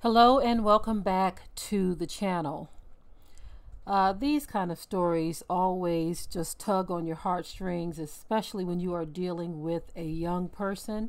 Hello and welcome back to the channel. These kind of stories always just tug on your heartstrings, especially when you are dealing with a young person.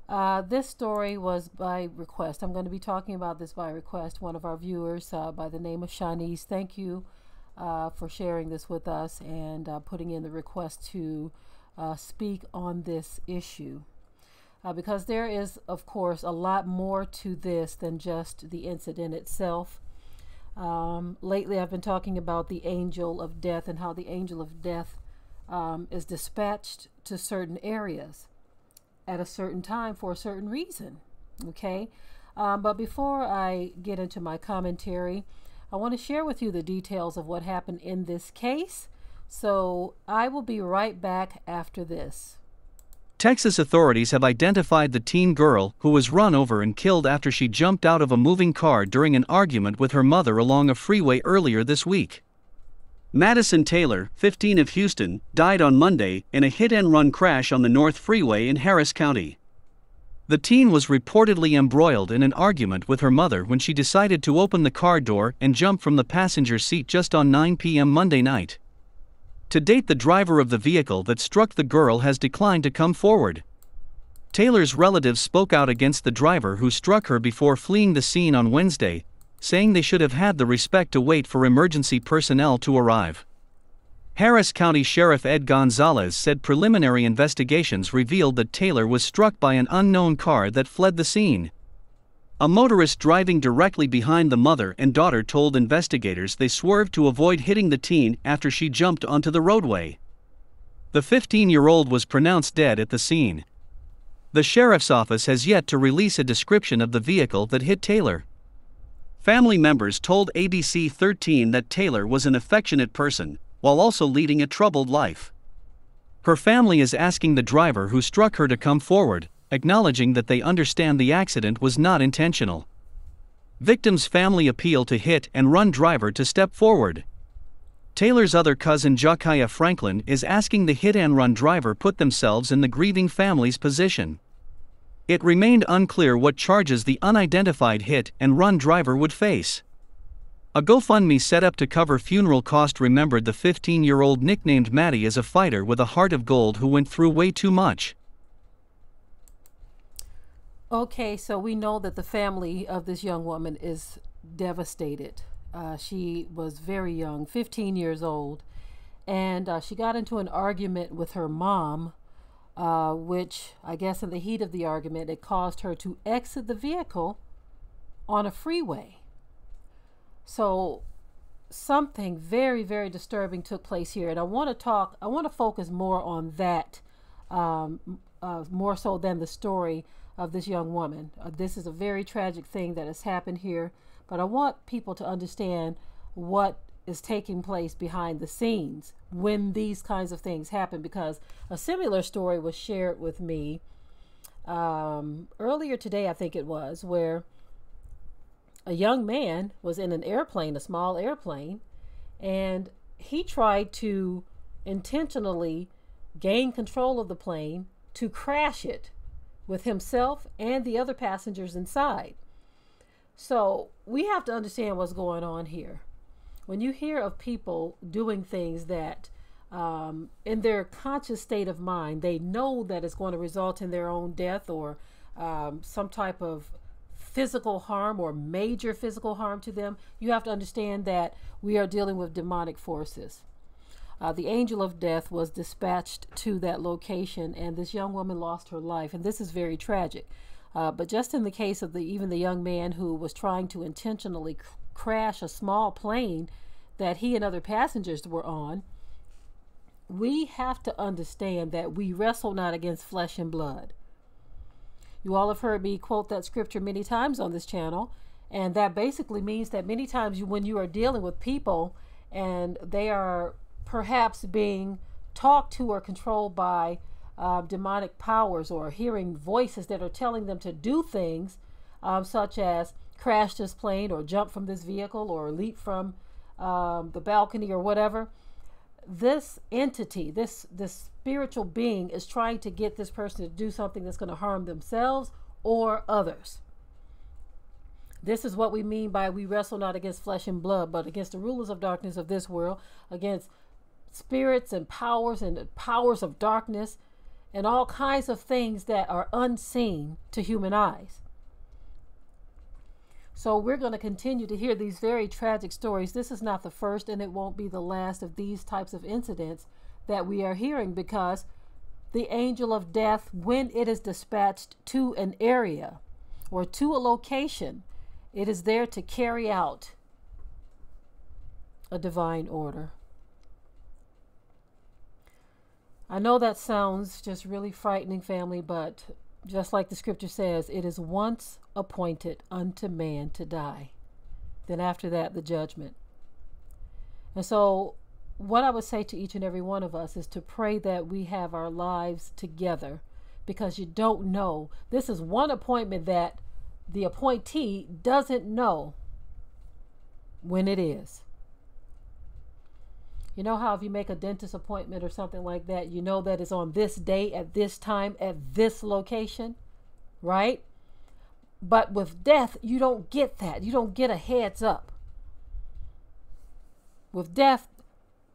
This story was by request. I'm going to be talking about this by request. One of our viewers by the name of Shanice, thank you for sharing this with us and putting in the request to speak on this issue. Because there is, of course, a lot more to this than just the incident itself. Lately, I've been talking about the angel of death and how the angel of death is dispatched to certain areas at a certain time for a certain reason. Okay? But before I get into my commentary, I want to share with you the details of what happened in this case. So I will be right back after this. Texas authorities have identified the teen girl who was run over and killed after she jumped out of a moving car during an argument with her mother along a freeway earlier this week. Madison Taylor, 15 of Houston, died on Monday in a hit-and-run crash on the North Freeway in Harris County. The teen was reportedly embroiled in an argument with her mother when she decided to open the car door and jump from the passenger seat just on 9 p.m. Monday night. To date, the driver of the vehicle that struck the girl has declined to come forward. Taylor's relatives spoke out against the driver who struck her before fleeing the scene on Wednesday, saying they should have had the respect to wait for emergency personnel to arrive. Harris County Sheriff Ed Gonzalez said preliminary investigations revealed that Taylor was struck by an unknown car that fled the scene. A motorist driving directly behind the mother and daughter told investigators they swerved to avoid hitting the teen after she jumped onto the roadway. The 15-year-old was pronounced dead at the scene. The sheriff's office has yet to release a description of the vehicle that hit Taylor. Family members told ABC 13 that Taylor was an affectionate person, while also leading a troubled life. Her family is asking the driver who struck her to come forward, acknowledging that they understand the accident was not intentional. Victim's family appeal to hit-and-run driver to step forward. Taylor's other cousin Ja'Kiah Franklin is asking the hit-and-run driver put themselves in the grieving family's position. It remained unclear what charges the unidentified hit-and-run driver would face. A GoFundMe set up to cover funeral costs remembered the 15-year-old nicknamed Maddie as a fighter with a heart of gold who went through way too much. Okay, so we know that the family of this young woman is devastated. She was very young, 15 years old, and she got into an argument with her mom, which I guess in the heat of the argument, it caused her to exit the vehicle on a freeway. So something very, very disturbing took place here, and I want to focus more on that, more so than the story of this young woman. This is a very tragic thing that has happened here, but I want people to understand what is taking place behind the scenes when these kinds of things happen, because a similar story was shared with me earlier today, I think it was, where a young man was in an airplane, a small airplane, and he tried to intentionally gain control of the plane to crash it with himself and the other passengers inside. So we have to understand what's going on here. When you hear of people doing things that in their conscious state of mind, they know that it's going to result in their own death or some type of physical harm or major physical harm to them, you have to understand that we are dealing with demonic forces. The angel of death was dispatched to that location, and this young woman lost her life, and this is very tragic. But just in the case of even the young man who was trying to intentionally crash a small plane that he and other passengers were on, we have to understand that we wrestle not against flesh and blood. You all have heard me quote that scripture many times on this channel, and that basically means that many times when you are dealing with people and they are perhaps being talked to or controlled by demonic powers, or hearing voices that are telling them to do things such as crash this plane or jump from this vehicle or leap from the balcony or whatever, this entity, this spiritual being is trying to get this person to do something that's going to harm themselves or others. This is what we mean by we wrestle not against flesh and blood, but against the rulers of darkness of this world, against spirits and the powers of darkness, and all kinds of things that are unseen to human eyes. So we're going to continue to hear these very tragic stories. This is not the first, and it won't be the last of these types of incidents that we are hearing, because the angel of death, when it is dispatched to an area or to a location, it is there to carry out a divine order. I know that sounds just really frightening, family, but just like the scripture says, it is once appointed unto man to die. Then after that, the judgment. And so what I would say to each and every one of us is to pray that we have our lives together, because you don't know. This is one appointment that the appointee doesn't know when it is. You know how if you make a dentist appointment or something like that, you know that it's on this day, at this time, at this location, right? But with death, you don't get that. You don't get a heads up. With death,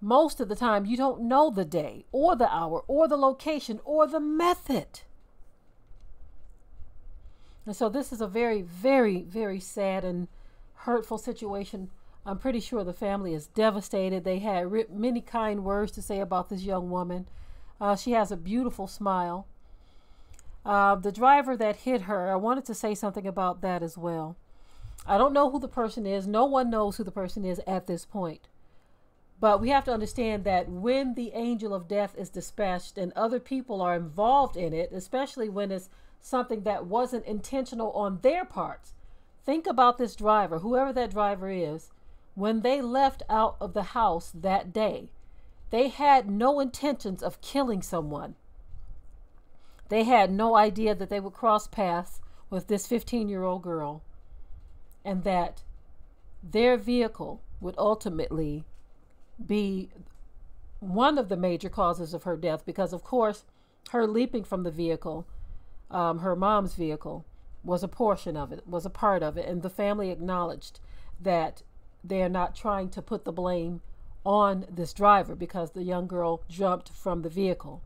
most of the time, you don't know the day or the hour or the location or the method. And so this is a very, very, very sad and hurtful situation. I'm pretty sure the family is devastated. They had many kind words to say about this young woman. She has a beautiful smile. The driver that hit her, I wanted to say something about that as well. I don't know who the person is. No one knows who the person is at this point. But we have to understand that when the angel of death is dispatched and other people are involved in it, especially when it's something that wasn't intentional on their parts. Think about this driver, whoever that driver is. When they left out of the house that day, they had no intentions of killing someone. They had no idea that they would cross paths with this 15-year-old girl, and that their vehicle would ultimately be one of the major causes of her death, because of course her leaping from the vehicle, her mom's vehicle, was a portion of it, was a part of it, and the family acknowledged that they are not trying to put the blame on this driver because the young girl jumped from the vehicle.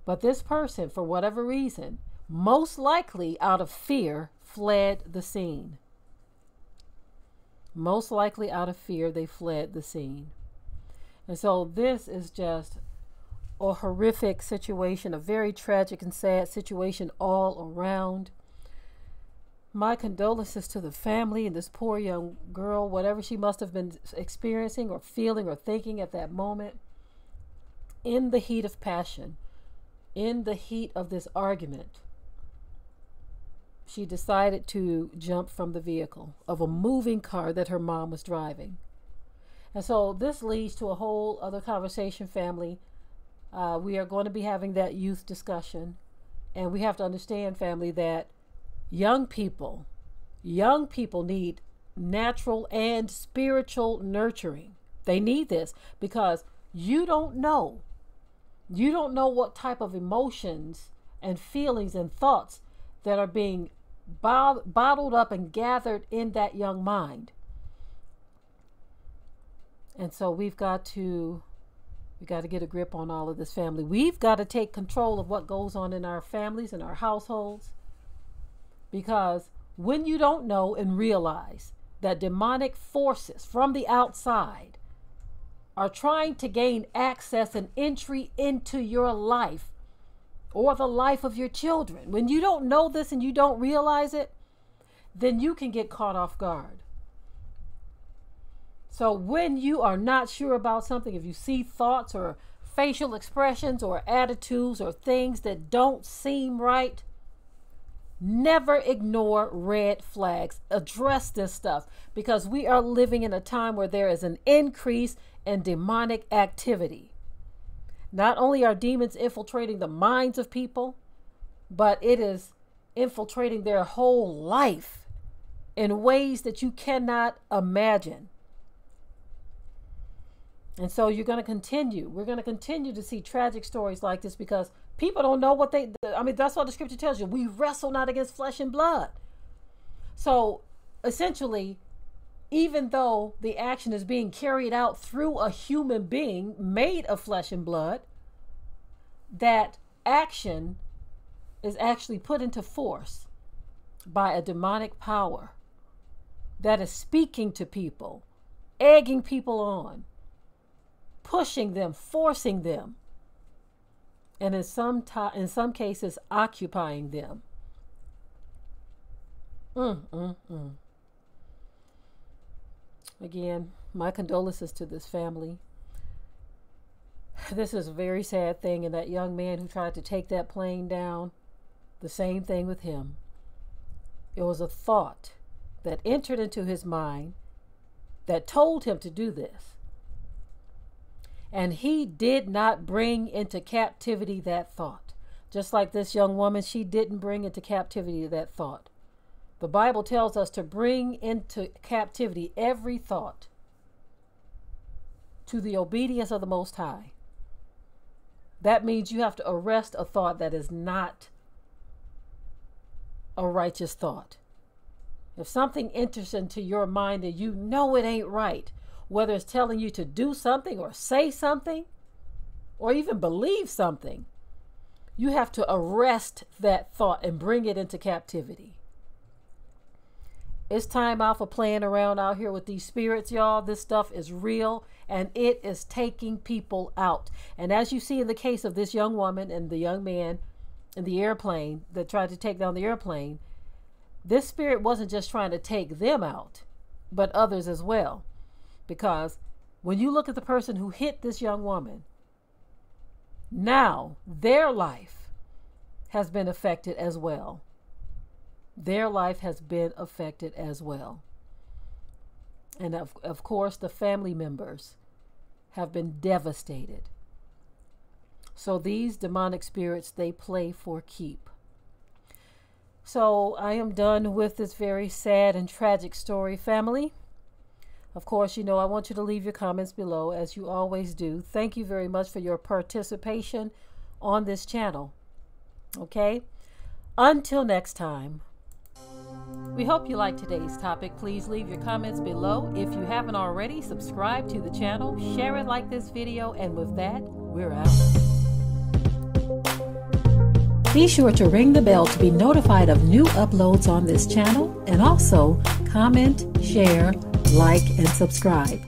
But this person, for whatever reason, most likely out of fear, fled the scene. Most likely out of fear, they fled the scene. And so this is just a horrific situation, a very tragic and sad situation all around. My condolences to the family and this poor young girl, whatever she must have been experiencing or feeling or thinking at that moment. In the heat of passion, in the heat of this argument, she decided to jump from the vehicle of a moving car that her mom was driving. And so this leads to a whole other conversation, family. We are going to be having that youth discussion. And we have to understand, family, that young people need natural and spiritual nurturing. They need this because you don't know what type of emotions and feelings and thoughts that are being bottled up and gathered in that young mind. And so we got to get a grip on all of this, family. We've got to take control of what goes on in our families and our households. Because when you don't know and realize that demonic forces from the outside are trying to gain access and entry into your life or the life of your children, when you don't know this and you don't realize it, then you can get caught off guard. So when you are not sure about something, if you see thoughts or facial expressions or attitudes or things that don't seem right, never ignore red flags. Address this stuff, because we are living in a time where there is an increase in demonic activity. Not only are demons infiltrating the minds of people, but it is infiltrating their whole life in ways that you cannot imagine. And so we're going to continue to see tragic stories like this, because people don't know what that's what the scripture tells you. We wrestle not against flesh and blood. So essentially, even though the action is being carried out through a human being made of flesh and blood, that action is actually put into force by a demonic power that is speaking to people, egging people on, pushing them, forcing them, and in some cases occupying them. Again, my condolences to this family. This is a very sad thing, and that young man who tried to take that plane down, the same thing with him. It was a thought that entered into his mind that told him to do this. And he did not bring into captivity that thought. Just like this young woman, she didn't bring into captivity that thought. The Bible tells us to bring into captivity every thought to the obedience of the Most High. That means you have to arrest a thought that is not a righteous thought. If something enters into your mind and you know it ain't right, whether it's telling you to do something or say something or even believe something, you have to arrest that thought and bring it into captivity. It's time out for playing around out here with these spirits, y'all. This stuff is real and it is taking people out. And as you see in the case of this young woman and the young man in the airplane that tried to take down the airplane, this spirit wasn't just trying to take them out, but others as well. Because when you look at the person who hit this young woman, now their life has been affected as well. Their life has been affected as well. And of course, the family members have been devastated. So these demonic spirits, they play for keep. So I am done with this very sad and tragic story, family. Of course, you know, I want you to leave your comments below, as you always do. Thank you very much for your participation on this channel. Okay? Until next time. We hope you liked today's topic. Please leave your comments below. If you haven't already, subscribe to the channel, share it like this video, and with that, we're out. Be sure to ring the bell to be notified of new uploads on this channel, and also comment, share, like, and subscribe.